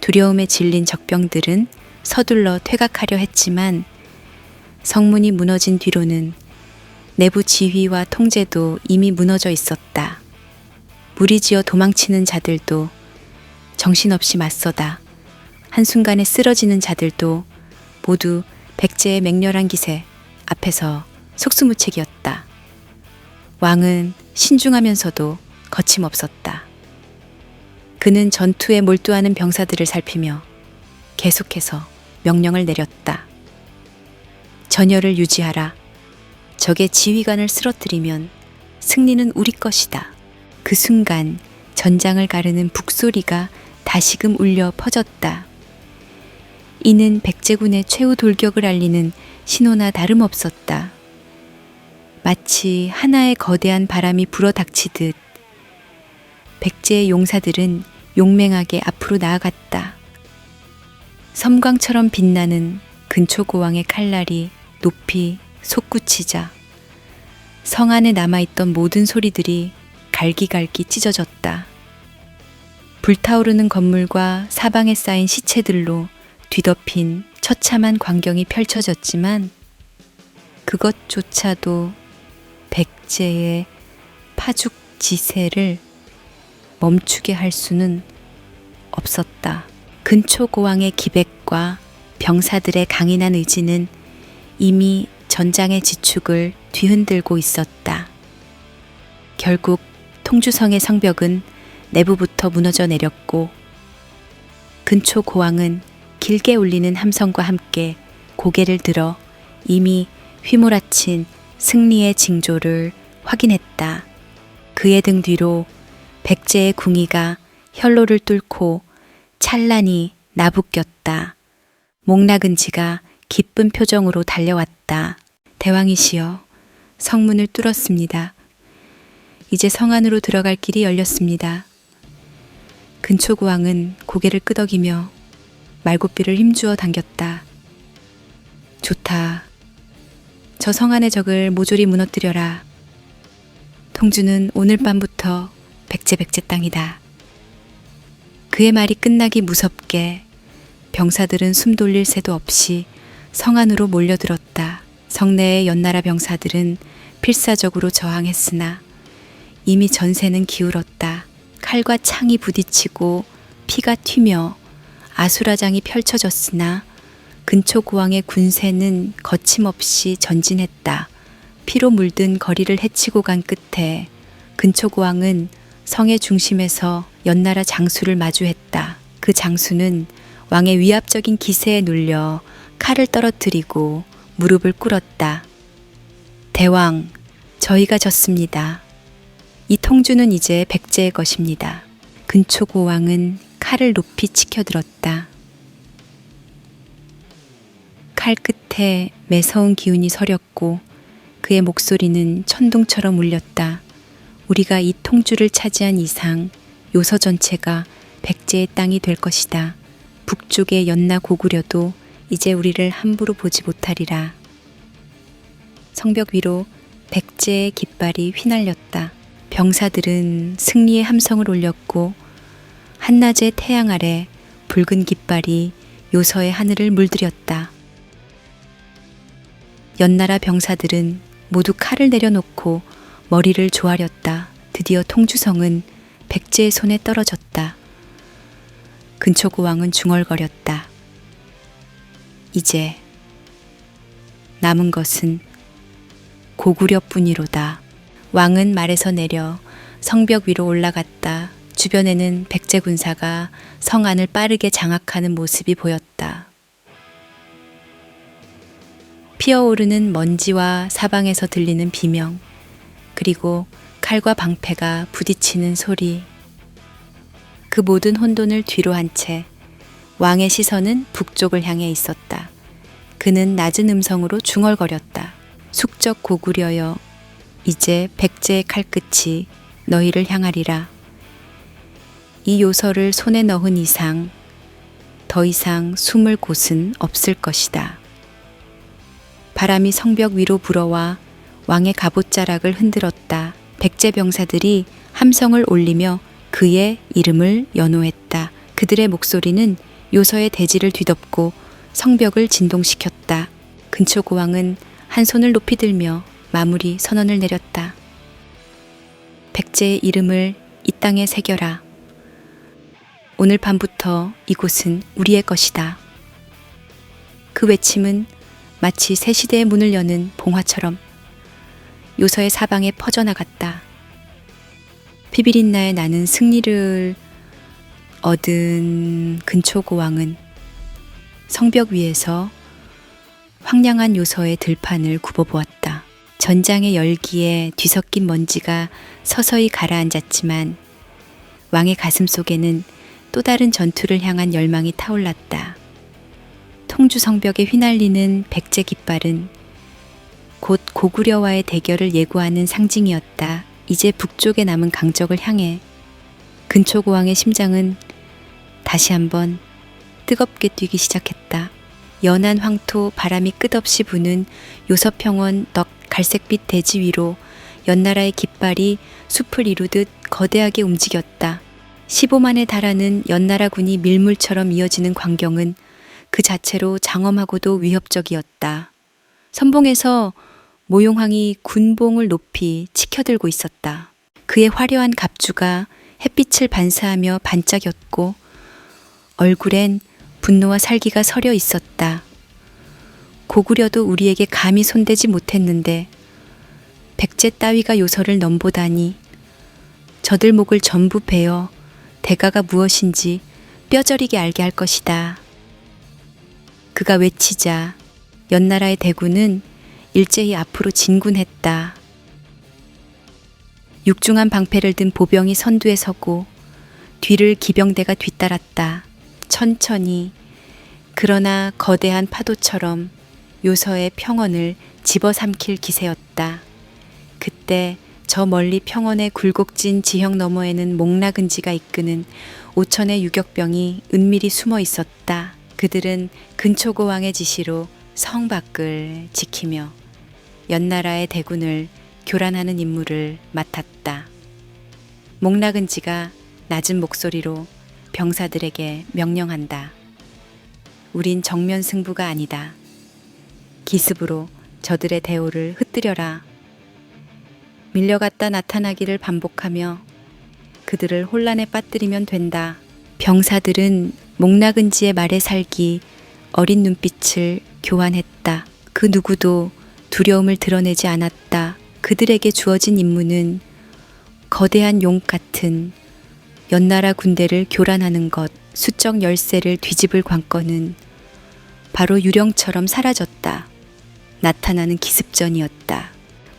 두려움에 질린 적병들은 서둘러 퇴각하려 했지만 성문이 무너진 뒤로는 내부 지휘와 통제도 이미 무너져 있었다. 무리지어 도망치는 자들도 정신없이 맞서다 한순간에 쓰러지는 자들도 모두 백제의 맹렬한 기세 앞에서 속수무책이었다. 왕은 신중하면서도 거침없었다. 그는 전투에 몰두하는 병사들을 살피며 계속해서 명령을 내렸다. 전열을 유지하라. 적의 지휘관을 쓰러뜨리면 승리는 우리 것이다. 그 순간 전장을 가르는 북소리가 다시금 울려 퍼졌다. 이는 백제군의 최후 돌격을 알리는 신호나 다름없었다. 마치 하나의 거대한 바람이 불어닥치듯 백제의 용사들은 용맹하게 앞으로 나아갔다. 섬광처럼 빛나는 근초고왕의 칼날이 높이 솟구치자 성 안에 남아있던 모든 소리들이 갈기갈기 찢어졌다. 불타오르는 건물과 사방에 쌓인 시체들로 뒤덮인 처참한 광경이 펼쳐졌지만 그것조차도 백제의 파죽지세를 멈추게 할 수는 없었다. 근초고왕의 기백과 병사들의 강인한 의지는 이미 전장의 지축을 뒤흔들고 있었다. 결국 통주성의 성벽은 내부부터 무너져 내렸고 근초고왕은 길게 울리는 함성과 함께 고개를 들어 이미 휘몰아친 승리의 징조를 확인했다. 그의 등 뒤로 백제의 궁이가 혈로를 뚫고 찬란히 나부꼈다. 목나근지가 기쁜 표정으로 달려왔다. 대왕이시여, 성문을 뚫었습니다. 이제 성 안으로 들어갈 길이 열렸습니다. 근초고왕은 고개를 끄덕이며 말고삐를 힘주어 당겼다. 좋다. 저 성 안의 적을 모조리 무너뜨려라. 통주는 오늘 밤부터 백제 땅이다. 그의 말이 끝나기 무섭게 병사들은 숨 돌릴 새도 없이 성 안으로 몰려들었다. 성내의 연나라 병사들은 필사적으로 저항했으나 이미 전세는 기울었다. 칼과 창이 부딪히고 피가 튀며 아수라장이 펼쳐졌으나 근초고왕의 군세는 거침없이 전진했다. 피로 물든 거리를 헤치고 간 끝에 근초고왕은 성의 중심에서 연나라 장수를 마주했다. 그 장수는 왕의 위압적인 기세에 눌려 칼을 떨어뜨리고 무릎을 꿇었다. 대왕, 저희가 졌습니다. 이 통주는 이제 백제의 것입니다. 근초고왕은 칼을 높이 치켜들었다. 칼 끝에 매서운 기운이 서렸고 그의 목소리는 천둥처럼 울렸다. 우리가 이 통주를 차지한 이상 요서 전체가 백제의 땅이 될 것이다. 북쪽의 연나 고구려도 이제 우리를 함부로 보지 못하리라. 성벽 위로 백제의 깃발이 휘날렸다. 병사들은 승리의 함성을 올렸고 한낮의 태양 아래 붉은 깃발이 요서의 하늘을 물들였다. 연나라 병사들은 모두 칼을 내려놓고 머리를 조아렸다. 드디어 통주성은 백제의 손에 떨어졌다. 근초고왕은 중얼거렸다. 이제 남은 것은 고구려뿐이로다. 왕은 말에서 내려 성벽 위로 올라갔다. 주변에는 백제 군사가 성 안을 빠르게 장악하는 모습이 보였다. 피어오르는 먼지와 사방에서 들리는 비명, 그리고 칼과 방패가 부딪히는 소리. 그 모든 혼돈을 뒤로 한 채 왕의 시선은 북쪽을 향해 있었다. 그는 낮은 음성으로 중얼거렸다. 숙적 고구려여, 이제 백제의 칼끝이 너희를 향하리라. 이 요서를 손에 넣은 이상 더 이상 숨을 곳은 없을 것이다. 바람이 성벽 위로 불어와 왕의 갑옷자락을 흔들었다. 백제 병사들이 함성을 올리며 그의 이름을 연호했다. 그들의 목소리는 요서의 대지를 뒤덮고 성벽을 진동시켰다. 근초고왕은 한 손을 높이 들며 마무리 선언을 내렸다. 백제의 이름을 이 땅에 새겨라. 오늘 밤부터 이곳은 우리의 것이다. 그 외침은 마치 새 시대의 문을 여는 봉화처럼 요서의 사방에 퍼져나갔다. 피비린나에 나는 승리를 얻은 근초고왕은 성벽 위에서 황량한 요서의 들판을 굽어보았다. 전장의 열기에 뒤섞인 먼지가 서서히 가라앉았지만 왕의 가슴 속에는 또 다른 전투를 향한 열망이 타올랐다. 통주 성벽에 휘날리는 백제 깃발은 곧 고구려와의 대결을 예고하는 상징이었다. 이제 북쪽에 남은 강적을 향해 근초고왕의 심장은 다시 한번 뜨겁게 뛰기 시작했다. 연한 황토 바람이 끝없이 부는 요서평원 덕 갈색빛 대지 위로 연나라의 깃발이 숲을 이루듯 거대하게 움직였다. 15만에 달하는 연나라군이 밀물처럼 이어지는 광경은 그 자체로 장엄하고도 위협적이었다. 선봉에서 모용황이 군봉을 높이 치켜들고 있었다. 그의 화려한 갑주가 햇빛을 반사하며 반짝였고 얼굴엔 분노와 살기가 서려 있었다. 고구려도 우리에게 감히 손대지 못했는데 백제 따위가 요서를 넘보다니 저들 목을 전부 베어 대가가 무엇인지 뼈저리게 알게 할 것이다. 그가 외치자 연나라의 대군은 일제히 앞으로 진군했다. 육중한 방패를 든 보병이 선두에 서고 뒤를 기병대가 뒤따랐다. 천천히 그러나 거대한 파도처럼 요서의 평원을 집어삼킬 기세였다. 그때 저 멀리 평원의 굴곡진 지형 너머에는 목나근지가 이끄는 5천의 유격병이 은밀히 숨어 있었다. 그들은 근초고왕의 지시로 성 밖을 지키며 연나라의 대군을 교란하는 임무를 맡았다. 목나근지가 낮은 목소리로 병사들에게 명령한다. 우린 정면 승부가 아니다. 기습으로 저들의 대오를 흩뜨려라. 밀려갔다 나타나기를 반복하며 그들을 혼란에 빠뜨리면 된다. 병사들은 목나근지의 말에 살기 어린 눈빛을 교환했다. 그 누구도 두려움을 드러내지 않았다. 그들에게 주어진 임무는 거대한 용 같은 연나라 군대를 교란하는 것. 수적 열쇠를 뒤집을 관건은 바로 유령처럼 사라졌다. 나타나는 기습전이었다.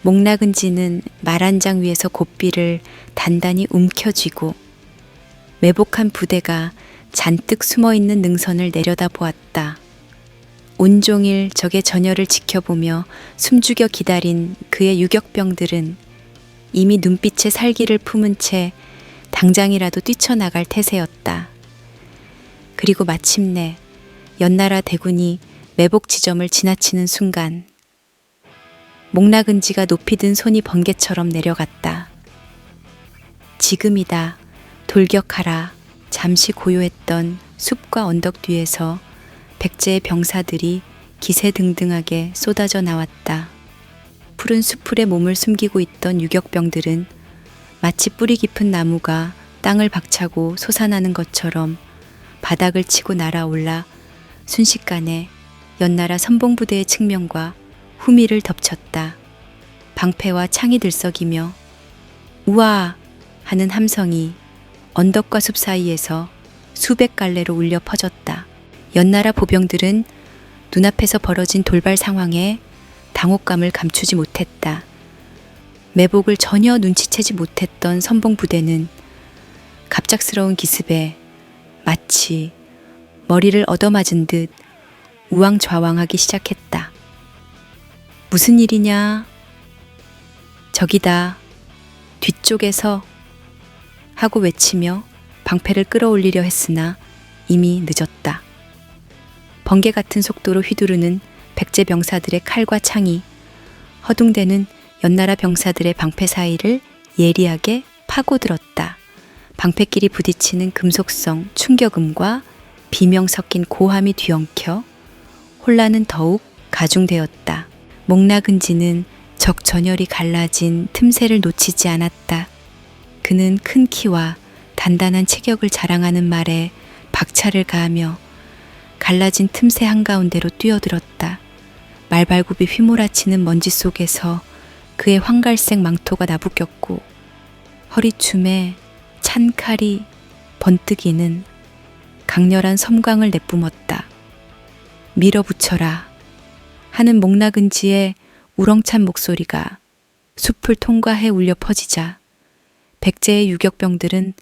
목나근지는 말 한 장 위에서 고삐를 단단히 움켜쥐고 매복한 부대가 잔뜩 숨어있는 능선을 내려다보았다. 온종일 적의 전열을 지켜보며 숨죽여 기다린 그의 유격병들은 이미 눈빛에 살기를 품은 채 당장이라도 뛰쳐나갈 태세였다. 그리고 마침내 연나라 대군이 매복 지점을 지나치는 순간 목나근지가 높이 든 손이 번개처럼 내려갔다. 지금이다. 돌격하라. 잠시 고요했던 숲과 언덕 뒤에서 백제의 병사들이 기세등등하게 쏟아져 나왔다. 푸른 수풀에 몸을 숨기고 있던 유격병들은 마치 뿌리 깊은 나무가 땅을 박차고 솟아나는 것처럼 바닥을 치고 날아올라 순식간에 연나라 선봉부대의 측면과 후미를 덮쳤다. 방패와 창이 들썩이며 우와 하는 함성이 언덕과 숲 사이에서 수백 갈래로 울려 퍼졌다. 연나라 보병들은 눈앞에서 벌어진 돌발 상황에 당혹감을 감추지 못했다. 매복을 전혀 눈치채지 못했던 선봉부대는 갑작스러운 기습에 마치 머리를 얻어맞은 듯 우왕좌왕하기 시작했다. 무슨 일이냐? 저기다. 뒤쪽에서 하고 외치며 방패를 끌어올리려 했으나 이미 늦었다. 번개 같은 속도로 휘두르는 백제 병사들의 칼과 창이 허둥대는 연나라 병사들의 방패 사이를 예리하게 파고들었다. 방패끼리 부딪히는 금속성 충격음과 비명 섞인 고함이 뒤엉켜 혼란은 더욱 가중되었다. 목나근지는 적전열이 갈라진 틈새를 놓치지 않았다. 그는 큰 키와 단단한 체격을 자랑하는 말에 박차를 가하며 갈라진 틈새 한가운데로 뛰어들었다. 말발굽이 휘몰아치는 먼지 속에서 그의 황갈색 망토가 나부꼈고 허리춤에 찬 칼이 번뜩이는 강렬한 섬광을 내뿜었다. 밀어붙여라 하는 목나근지의 우렁찬 목소리가 숲을 통과해 울려 퍼지자 백제의 유격병들은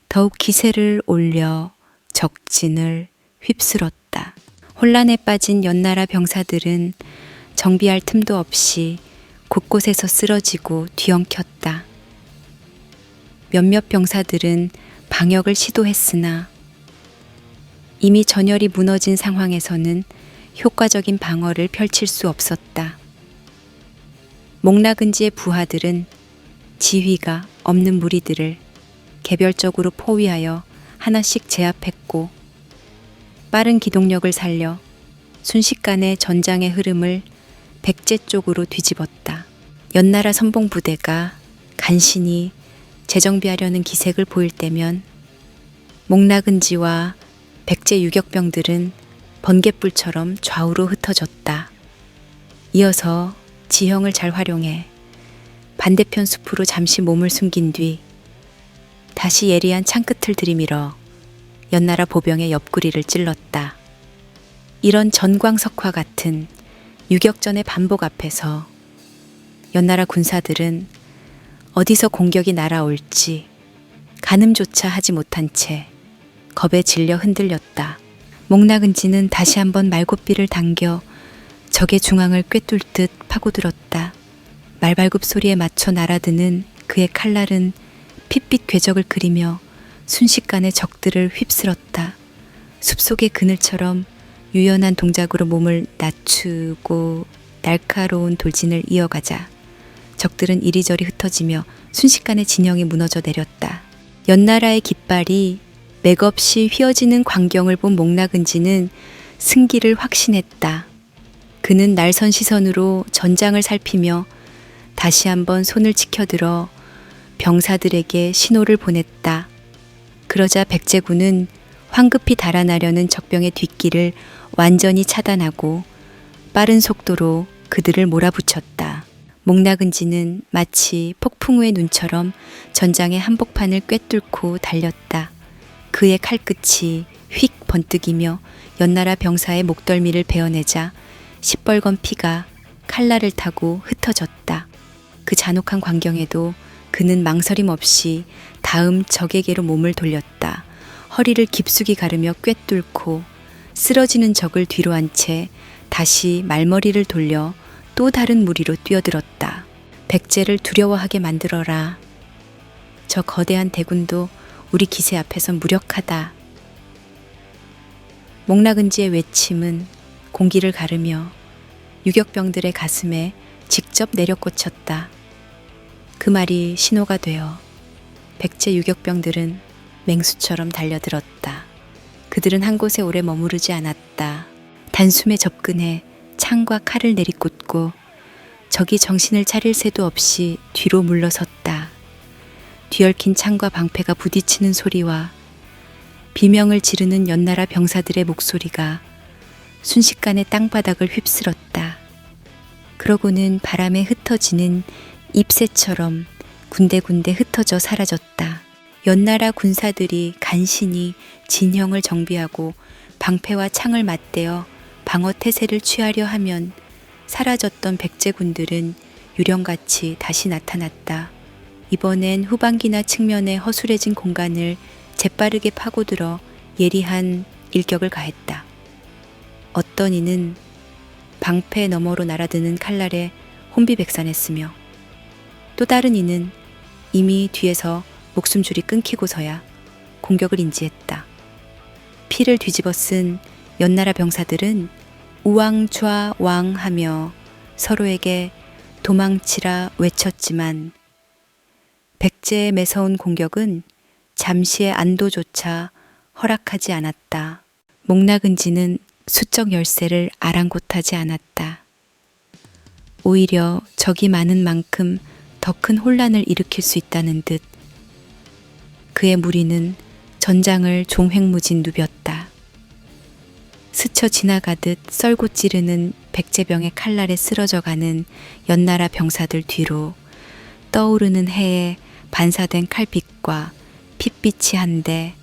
더욱 기세를 올려 적진을 휩쓸었다. 혼란에 빠진 연나라 병사들은 정비할 틈도 없이 곳곳에서 쓰러지고 뒤엉켰다. 몇몇 병사들은 방역을 시도했으나 이미 전열이 무너진 상황에서는 효과적인 방어를 펼칠 수 없었다. 목나근지의 부하들은 지휘가 없는 무리들을 개별적으로 포위하여 하나씩 제압했고 빠른 기동력을 살려 순식간에 전장의 흐름을 백제 쪽으로 뒤집었다. 연나라 선봉부대가 간신히 재정비하려는 기색을 보일 때면 목나근지와 백제 유격병들은 번갯불처럼 좌우로 흩어졌다. 이어서 지형을 잘 활용해 반대편 숲으로 잠시 몸을 숨긴 뒤 다시 예리한 창끝을 들이밀어 연나라 보병의 옆구리를 찔렀다. 이런 전광석화 같은 유격전의 반복 앞에서 연나라 군사들은 어디서 공격이 날아올지 가늠조차 하지 못한 채 겁에 질려 흔들렸다. 목나근지는 다시 한번 말고삐를 당겨 적의 중앙을 꿰뚫듯 파고들었다. 말발굽 소리에 맞춰 날아드는 그의 칼날은 핏빛 궤적을 그리며 순식간에 적들을 휩쓸었다. 숲속의 그늘처럼 유연한 동작으로 몸을 낮추고 날카로운 돌진을 이어가자 적들은 이리저리 흩어지며 순식간에 진영이 무너져 내렸다. 연나라의 깃발이 맥없이 휘어지는 광경을 본 목나근지는 승기를 확신했다. 그는 날선 시선으로 전장을 살피며 다시 한번 손을 치켜들어 병사들에게 신호를 보냈다. 그러자 백제군은 황급히 달아나려는 적병의 뒷길을 완전히 차단하고 빠른 속도로 그들을 몰아붙였다. 목나근지는 마치 폭풍우의 눈처럼 전장의 한복판을 꿰뚫고 달렸다. 그의 칼끝이 휙 번뜩이며 연나라 병사의 목덜미를 베어내자 시뻘건 피가 칼날을 타고 흩어졌다. 그 잔혹한 광경에도 그는 망설임 없이 다음 적에게로 몸을 돌렸다. 허리를 깊숙이 가르며 꿰뚫고 쓰러지는 적을 뒤로 한 채 다시 말머리를 돌려 또 다른 무리로 뛰어들었다. 백제를 두려워하게 만들어라. 저 거대한 대군도 우리 기세 앞에선 무력하다. 목나근지의 외침은 공기를 가르며 유격병들의 가슴에 직접 내려꽂혔다. 그 말이 신호가 되어 백제 유격병들은 맹수처럼 달려들었다. 그들은 한 곳에 오래 머무르지 않았다. 단숨에 접근해 창과 칼을 내리꽂고 적이 정신을 차릴 새도 없이 뒤로 물러섰다. 뒤얽힌 창과 방패가 부딪히는 소리와 비명을 지르는 연나라 병사들의 목소리가 순식간에 땅바닥을 휩쓸었다. 그러고는 바람에 흩어지는 잎새처럼 군데군데 흩어져 사라졌다. 연나라 군사들이 간신히 진영을 정비하고 방패와 창을 맞대어 방어 태세를 취하려 하면 사라졌던 백제군들은 유령같이 다시 나타났다. 이번엔 후방기나 측면의 허술해진 공간을 재빠르게 파고들어 예리한 일격을 가했다. 어떤 이는 방패 너머로 날아드는 칼날에 혼비백산했으며 또 다른 이는 이미 뒤에서 목숨줄이 끊기고서야 공격을 인지했다. 피를 뒤집어 쓴 연나라 병사들은 우왕좌왕하며 서로에게 도망치라 외쳤지만 백제의 매서운 공격은 잠시의 안도조차 허락하지 않았다. 목나근지는 수적 열세를 아랑곳하지 않았다. 오히려 적이 많은 만큼 더 큰 혼란을 일으킬 수 있다는 듯 그의 무리는 전장을 종횡무진 누볐다. 스쳐 지나가듯 썰고 찌르는 백제병의 칼날에 쓰러져가는 연나라 병사들 뒤로 떠오르는 해에 반사된 칼빛과 핏빛이 한데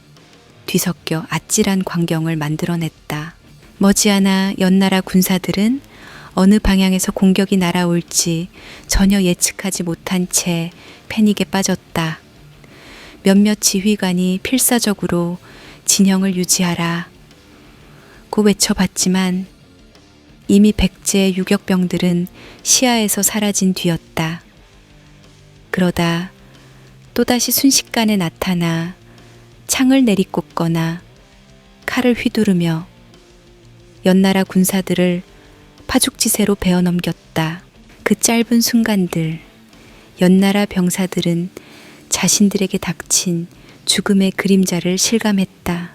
뒤섞여 아찔한 광경을 만들어냈다. 머지않아 연나라 군사들은 어느 방향에서 공격이 날아올지 전혀 예측하지 못한 채 패닉에 빠졌다. 몇몇 지휘관이 필사적으로 진영을 유지하라 고 외쳐봤지만 이미 백제의 유격병들은 시야에서 사라진 뒤였다. 그러다 또다시 순식간에 나타나 창을 내리꽂거나 칼을 휘두르며 연나라 군사들을 파죽지세로 베어넘겼다. 그 짧은 순간들 연나라 병사들은 자신들에게 닥친 죽음의 그림자를 실감했다.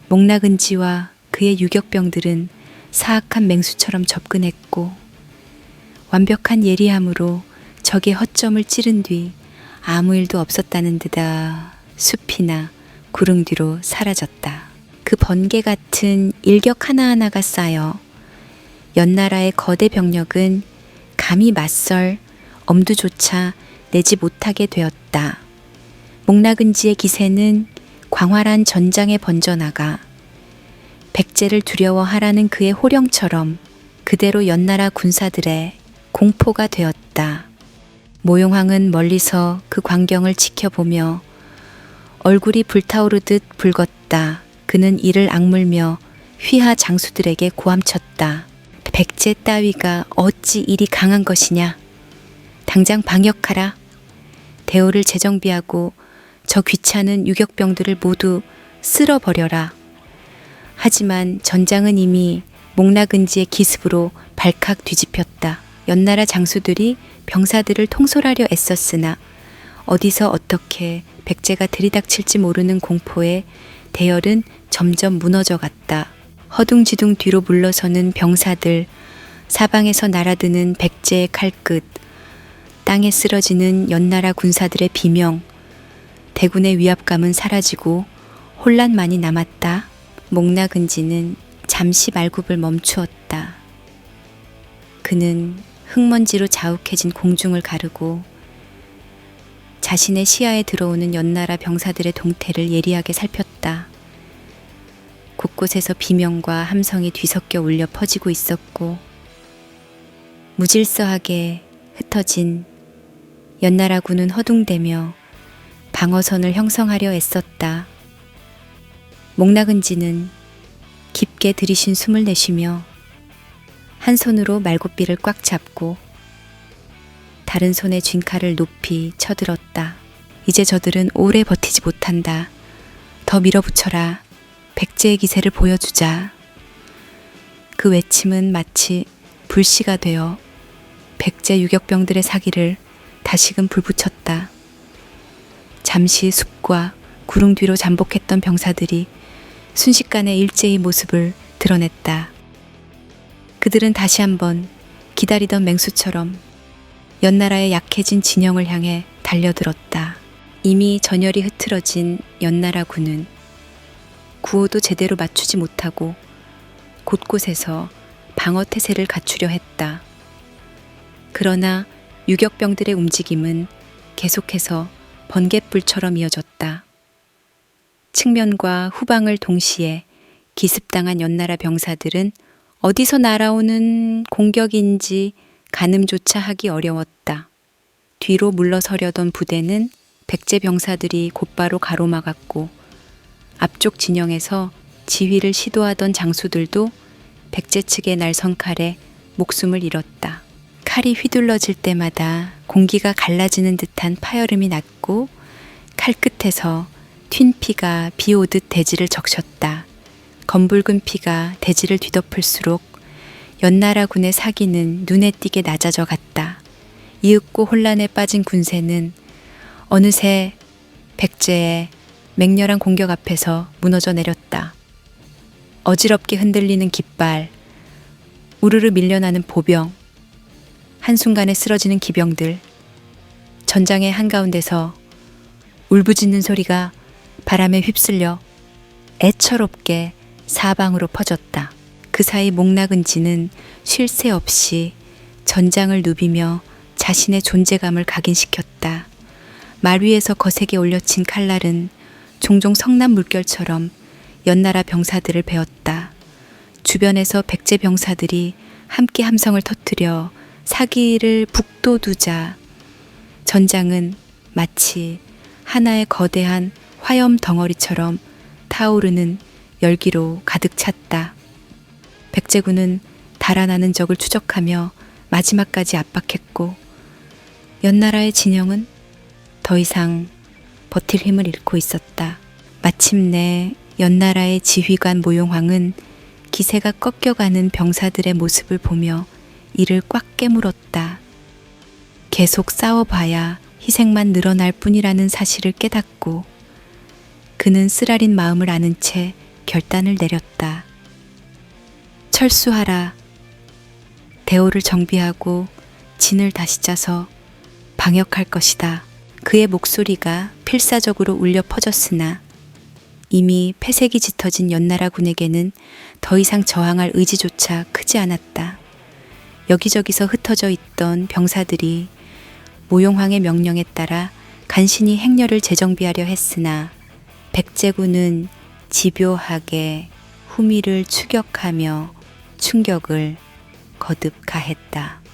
목나근지와 그의 유격병들은 사악한 맹수처럼 접근했고 완벽한 예리함으로 적의 허점을 찌른 뒤 아무 일도 없었다는 듯아 숲이나 구릉 뒤로 사라졌다. 그 번개 같은 일격 하나하나가 쌓여 연나라의 거대 병력은 감히 맞설 엄두조차 내지 못하게 되었다. 목나근지의 기세는 광활한 전장에 번져나가 백제를 두려워하라는 그의 호령처럼 그대로 연나라 군사들의 공포가 되었다. 모용왕은 멀리서 그 광경을 지켜보며 얼굴이 불타오르듯 붉었다. 그는 이를 악물며 휘하 장수들에게 고함쳤다. 백제 따위가 어찌 이리 강한 것이냐. 당장 방역하라. 대오를 재정비하고 저 귀찮은 유격병들을 모두 쓸어버려라. 하지만 전장은 이미 목나근지의 기습으로 발칵 뒤집혔다. 연나라 장수들이 병사들을 통솔하려 애썼으나 어디서 어떻게 백제가 들이닥칠지 모르는 공포에 대열은 점점 무너져갔다. 허둥지둥 뒤로 물러서는 병사들, 사방에서 날아드는 백제의 칼끝, 땅에 쓰러지는 연나라 군사들의 비명, 대군의 위압감은 사라지고 혼란만이 남았다. 목나근지는 잠시 말굽을 멈추었다. 그는 흙먼지로 자욱해진 공중을 가르고 자신의 시야에 들어오는 연나라 병사들의 동태를 예리하게 살폈다. 곳곳에서 비명과 함성이 뒤섞여 울려 퍼지고 있었고 무질서하게 흩어진 연나라군은 허둥대며 방어선을 형성하려 애썼다. 목나근지는 깊게 들이쉰 숨을 내쉬며 한 손으로 말굽비를 꽉 잡고 다른 손에 쥔칼을 높이 쳐들었다. 이제 저들은 오래 버티지 못한다. 더 밀어붙여라. 백제의 기세를 보여주자. 그 외침은 마치 불씨가 되어 백제 유격병들의 사기를 다시금 불붙였다. 잠시 숲과 구릉 뒤로 잠복했던 병사들이 순식간에 일제히 모습을 드러냈다. 그들은 다시 한번 기다리던 맹수처럼 연나라의 약해진 진영을 향해 달려들었다. 이미 전열이 흐트러진 연나라군은 구호도 제대로 맞추지 못하고 곳곳에서 방어태세를 갖추려 했다. 그러나 유격병들의 움직임은 계속해서 번갯불처럼 이어졌다. 측면과 후방을 동시에 기습당한 연나라 병사들은 어디서 날아오는 공격인지 가늠조차 하기 어려웠다. 뒤로 물러서려던 부대는 백제 병사들이 곧바로 가로막았고 앞쪽 진영에서 지휘를 시도하던 장수들도 백제 측의 날선 칼에 목숨을 잃었다. 칼이 휘둘러질 때마다 공기가 갈라지는 듯한 파열음이 났고 칼끝에서 튄 피가 비 오듯 대지를 적셨다. 검붉은 피가 대지를 뒤덮을수록 연나라군의 사기는 눈에 띄게 낮아져 갔다. 이윽고 혼란에 빠진 군세는 어느새 백제의 맹렬한 공격 앞에서 무너져 내렸다. 어지럽게 흔들리는 깃발, 우르르 밀려나는 보병, 한순간에 쓰러지는 기병들, 전장의 한가운데서 울부짖는 소리가 바람에 휩쓸려 애처롭게 사방으로 퍼졌다. 그 사이 목나근지는 쉴 새 없이 전장을 누비며 자신의 존재감을 각인시켰다. 말 위에서 거세게 올려친 칼날은 종종 성난 물결처럼 연나라 병사들을 베었다. 주변에서 백제 병사들이 함께 함성을 터뜨려 사기를 북돋우자 전장은 마치 하나의 거대한 화염 덩어리처럼 타오르는 열기로 가득 찼다. 백제군은 달아나는 적을 추적하며 마지막까지 압박했고 연나라의 진영은 더 이상 버틸 힘을 잃고 있었다. 마침내 연나라의 지휘관 모용황은 기세가 꺾여가는 병사들의 모습을 보며 이를 꽉 깨물었다. 계속 싸워봐야 희생만 늘어날 뿐이라는 사실을 깨닫고 그는 쓰라린 마음을 아는 채 결단을 내렸다. 철수하라. 대오를 정비하고 진을 다시 짜서 방역할 것이다. 그의 목소리가 필사적으로 울려 퍼졌으나 이미 폐색이 짙어진 연나라 군에게는 더 이상 저항할 의지조차 크지 않았다. 여기저기서 흩어져 있던 병사들이 모용황의 명령에 따라 간신히 행렬을 재정비하려 했으나 백제군은 집요하게 후미를 추격하며 충격을 거듭 가했다.